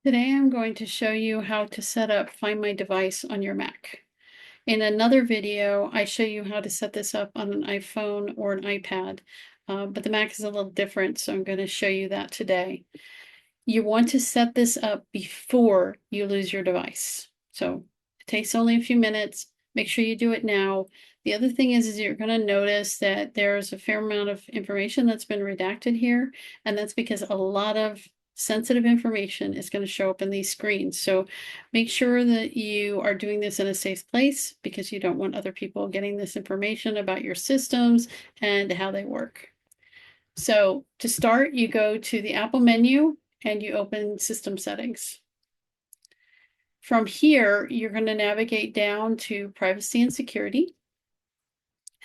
Today I'm going to show you how to set up Find My Device on your Mac. In another video, I show you how to set this up on an iPhone or an iPad, but the Mac is a little different, so I'm going to show you that today. You want to set this up before you lose your device. So it takes only a few minutes. Make sure you do it now. The other thing is you're going to notice that there's a fair amount of information that's been redacted here, and that's because a lot of sensitive information is going to show up in these screens. So make sure that you are doing this in a safe place because you don't want other people getting this information about your systems and how they work. So to start, you go to the Apple menu and you open System Settings. From here, you're going to navigate down to Privacy and Security,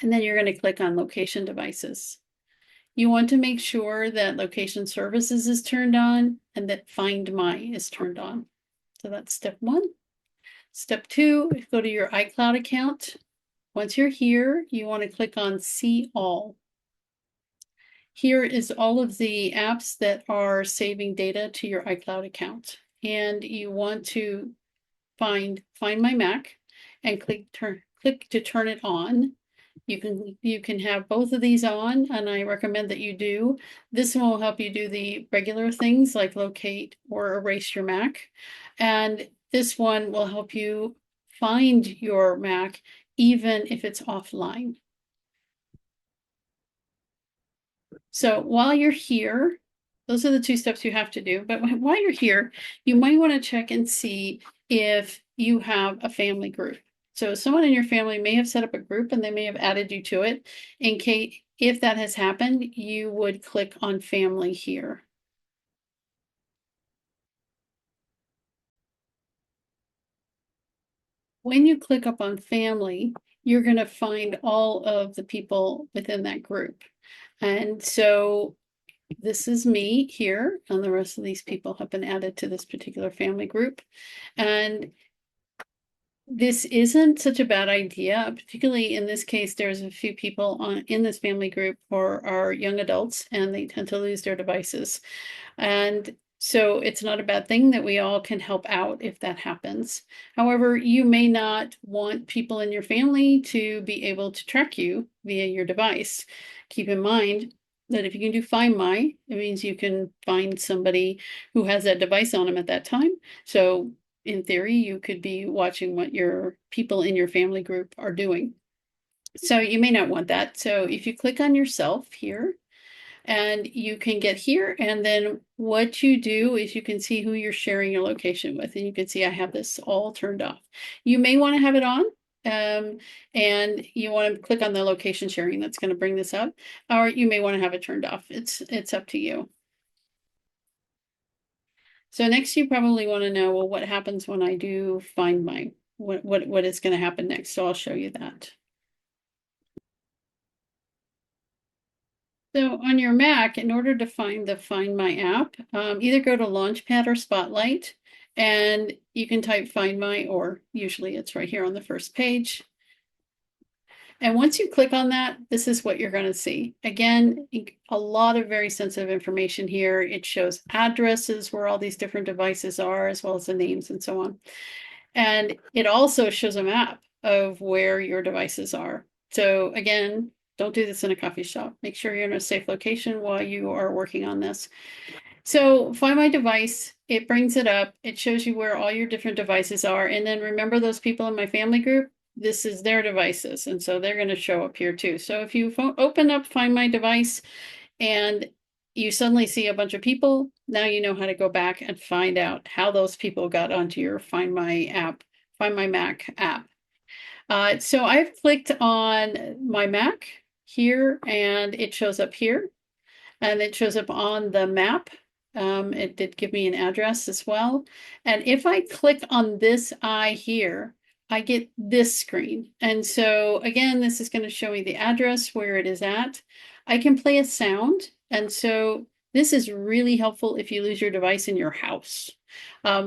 and then you're going to click on Location Devices. You want to make sure that Location Services is turned on and that Find My is turned on. So that's step one. Step two, go to your iCloud account. Once you're here, you want to click on See All. Here is all of the apps that are saving data to your iCloud account. And you want to find My Mac and click to turn it on. You can have both of these on, and I recommend that you do. This one will help you do the regular things like locate or erase your Mac. And this one will help you find your Mac even if it's offline. So while you're here, those are the two steps you have to do. But while you're here, you might want to check and see if you have a family group. So someone in your family may have set up a group and they may have added you to it. In case, if that has happened, you would click on Family here. When you click up on Family, you're going to find all of the people within that group. And so this is me here, and the rest of these people have been added to this particular family group. And this isn't such a bad idea, particularly in this case, there's a few people in this family group who are young adults, and they tend to lose their devices. And so it's not a bad thing that we all can help out if that happens. However, you may not want people in your family to be able to track you via your device. Keep in mind that if you can do Find My, it means you can find somebody who has that device on them at that time. So in theory, you could be watching what your people in your family group are doing. So you may not want that. So if you click on yourself here, and you can get here, and then what you do is you can see who you're sharing your location with, and you can see I have this all turned off. You may want to have it on, and you want to click on the location sharing. That's going to bring this up, or you may want to have it turned off. It's up to you. So next, you probably want to know, well, what happens when I do Find My? What is going to happen next? So I'll show you that. So on your Mac, in order to find the Find My app, either go to Launchpad or Spotlight, and you can type Find My, or usually it's right here on the first page. And once you click on that, this is what you're going to see. Again, a lot of very sensitive information here. It shows addresses where all these different devices are, as well as the names and so on. And it also shows a map of where your devices are. So again, don't do this in a coffee shop. Make sure you're in a safe location while you are working on this. So Find My Device, it brings it up. It shows you where all your different devices are. And then remember those people in my family group? This is their devices. And so they're going to show up here too. So if you open up Find My Device and you suddenly see a bunch of people, now you know how to go back and find out how those people got onto your Find My app, Find My Mac app. So I've clicked on my Mac here, and it shows up here, and it shows up on the map. It did give me an address as well. And if I click on this eye here, I get this screen. And so again, this is going to show me the address where it is at. I can play a sound. And so this is really helpful if you lose your device in your house.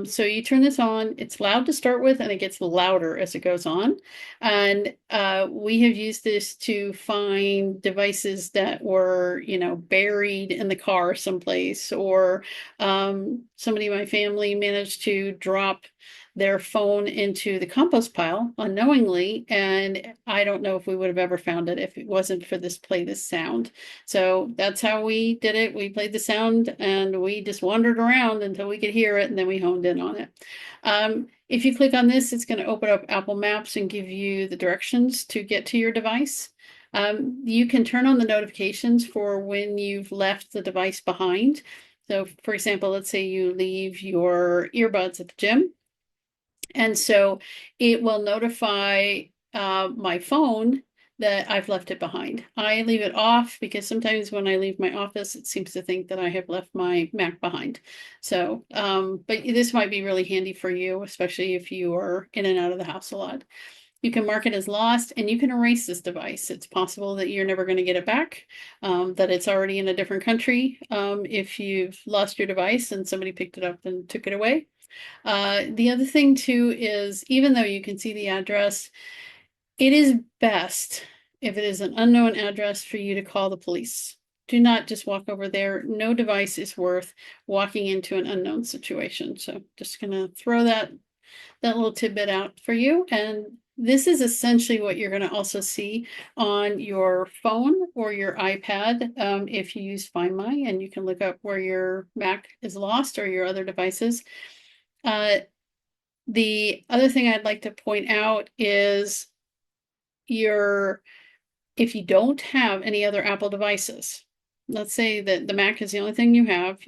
So you turn this on, it's loud to start with, and it gets louder as it goes on. And we have used this to find devices that were, buried in the car someplace, or somebody in my family managed to drop their phone into the compost pile unknowingly, and I don't know if we would have ever found it if it wasn't for this play this sound. So that's how we did it. We played the sound and we just wandered around until we could hear it, and then we honed in on it. If you click on this, it's going to open up Apple Maps and give you the directions to get to your device. You can turn on the notifications for when you've left the device behind. So, for example, let's say you leave your earbuds at the gym. And so it will notify my phone that I've left it behind. I leave it off because sometimes when I leave my office, it seems to think that I have left my Mac behind. So, but this might be really handy for you, especially if you are in and out of the house a lot. You can mark it as lost, and you can erase this device. It's possible that you're never going to get it back, that it's already in a different country if you've lost your device and somebody picked it up and took it away. The other thing too is, even though you can see the address, it is best if it is an unknown address for you to call the police. Do not just walk over there. No device is worth walking into an unknown situation. So just gonna throw that little tidbit out for you. And this is essentially what you're going to also see on your phone or your iPad if you use Find My, and you can look up where your Mac is lost or your other devices. The other thing I'd like to point out is if you don't have any other Apple devices, let's say that the Mac is the only thing you have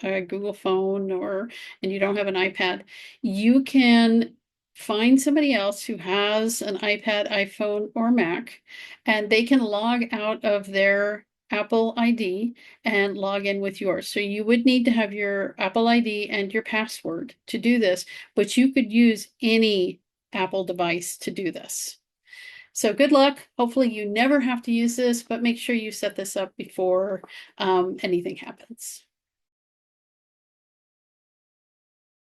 a Google phone and you don't have an iPad, you can find somebody else who has an iPad, iPhone, or Mac, and they can log out of their Apple ID and log in with yours. So you would need to have your Apple ID and your password to do this, but you could use any Apple device to do this. So good luck. Hopefully you never have to use this, but make sure you set this up before anything happens.